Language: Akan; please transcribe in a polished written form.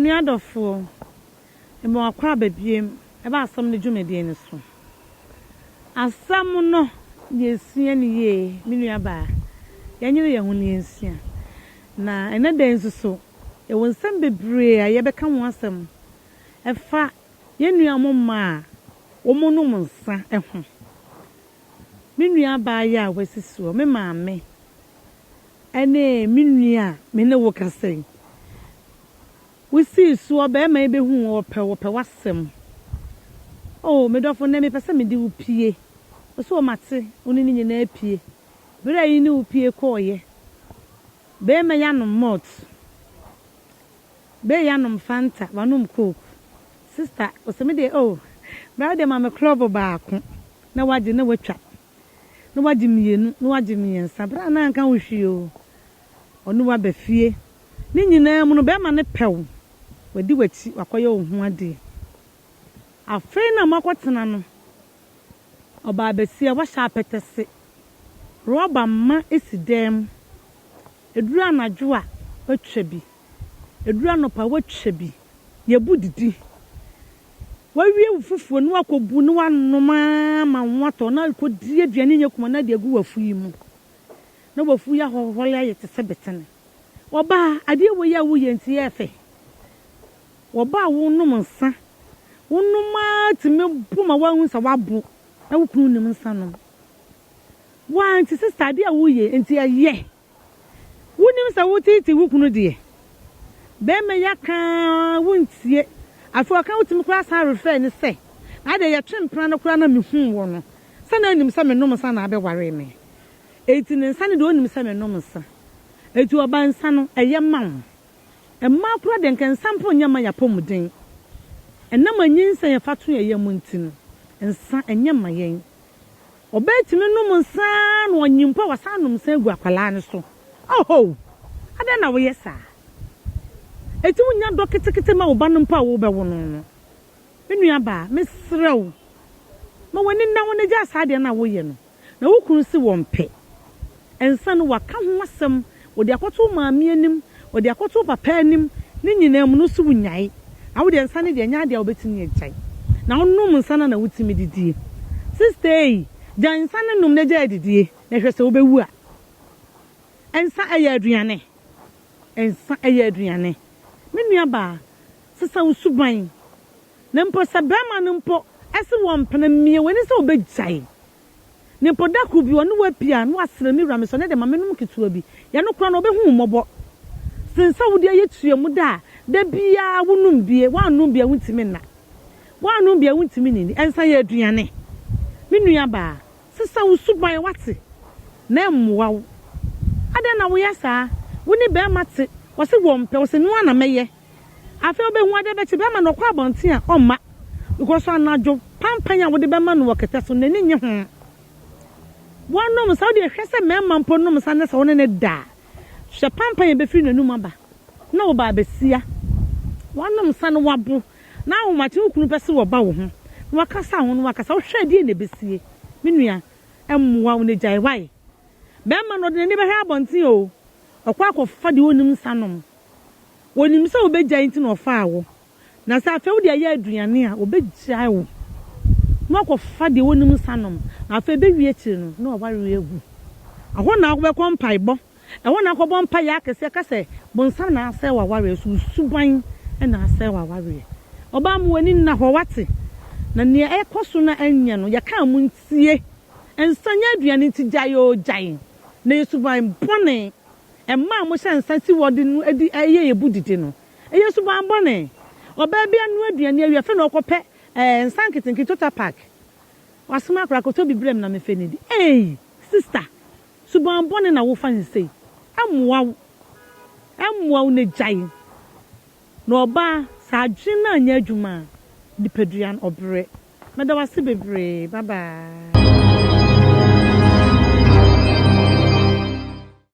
Menuadofo, and more crab a beam about some the Jumedian. As some no, ye see any ye, Menuaba, Yanya Union. Na another is so. It was some be brave, I ever come once them. A fa, Yenu Mamma, Omonomon, son, and home. Menuaba, ya was so, me mammy. And Minia, me no work I say. We see so be maybe who or per wasem. Oh, me do for name person me do pie. So mate, only in a pie. But I knew pie coye. Be me yanum mot. Be yanum fanta, wanum cook. Sister, was a midday oh. Brother mamma club back. No what you know what trap. No what you mean, no what you mean, Sabra na can wish you. Or no what be fear. Nini na no be man pew. We di wachi wakoye ohun ade. Afei na makwatena no. Oba besia wa sha petese. Roba ma esidem. Eduru anadwo a watwa bi. Eduru anopa watwa bi. Ye budidi. Wawie ufufuo no akobu no wanoma ma nwato na kodi aduane nya kuma na de agu wafu yi mu. Na wafu ya hohole aye tese betene. Oba ade wo ya wo ye nti ye fe. Oba wo num nsa. Wo numa time puma wa hunsa wabo. Na wo kunu nim nsa no. Wa anti sister ade a wo ye nti ye. Wo nim sa wo titi wo kunu de. Be me ya kan wo ntie. Afi aka wo tim kra sa refer ni se. Na de ye twempra no kra na me hu wo no. Sa na nim sa me num nsa na abe ware me. Eti ne nsa ne de onim sa me num nsa. Etu oba nsa no eye mam. Emma kura de nkan sample nyama ya pomuden. Enam anyinsa ya fatu ye munti no. Nsa enyama yen. Oba etimi num nsa no onyimpa wasa num nsa egu akwala ne so. Oh, ada na wo yesa. Eti wunya doketekete ma oba no mpa wo be wo no. Menua ba, mesrew. Ma woni na woni ja asade na wo ye no. Na wo kunu si wo mpe. Ensa no waka ho asem, wo de akoto maame anim, wo de akoto papa anim, ni nyina mu no su wunyai. Na wo de ensa ne de nya de obetimi agyan. Na wonum nsa na wutimi didie. Sister, jan nsa ne num ne ja didie, na hwese wo bewu a. Ensa aya aduane. Ensa aya aduane. Menua ba, sisa usuban. Na mpo sabama no mpo, ese wo mpena mie woni se obegyan. Ne mpo da ku bi wonu wapia no asra mi wura me so ne de mamenum ketua bi. Ya no kura no obehu mmobo. Sinsa wo de ayetua da bia wonum bie, wanum bia wuntimi na. Wanum bia wuntimi ni, ensa ya aduane. Menua ba, sisa usuban wate. Na mmoa wo. Ada na wo yasa, woni be mate. Wose wo mpe wose no na meye afi obehu ade be ti be ma no kwa abonten a omma because anajo pampanya wo de be ma no wakete so nani nye ho wonom sa wo de hwese mema mpo nom sa ne sa woni ne da hwe pampanya be firi nanum aba na wo ba besia wonom sa no wabo na wo mate kunu pese wo ba wo ho wakasa ho no wakasa wo hwe die ne besie menua emmoa wo ne jai wai be ma no de ne be hwe abonten o okwa akofa de wonim sanom wonim se obegya nti na ofa awo na sa afa wo de aye aduane a obegya wo no akofa de wonim sanom afa be wie kire no na oware egu aho na akobɛ kompaibo ɛho na akobɔ mpa ya akese kase bonsam na ase wa ware so suban na ase wa ware oba mu wani na ho wate na ne ekoso na anya no ya ka mu ntie ensanya aduane ti gyayo gyan na yesuban bone Emma mo shansa si wodi no edi eye ebudide no. Eye suban bone. Oba bia no aduane awia fe no okope nsanketenke Total Park. Wasoma akra ko to bibrem na me fe ni di. Hey, sister. Suban bone na wo fa nsei. Amwa wo ne jai. No oba sa adwena anya adwuma di peduan obre. Meda wase bebre. Bye bye.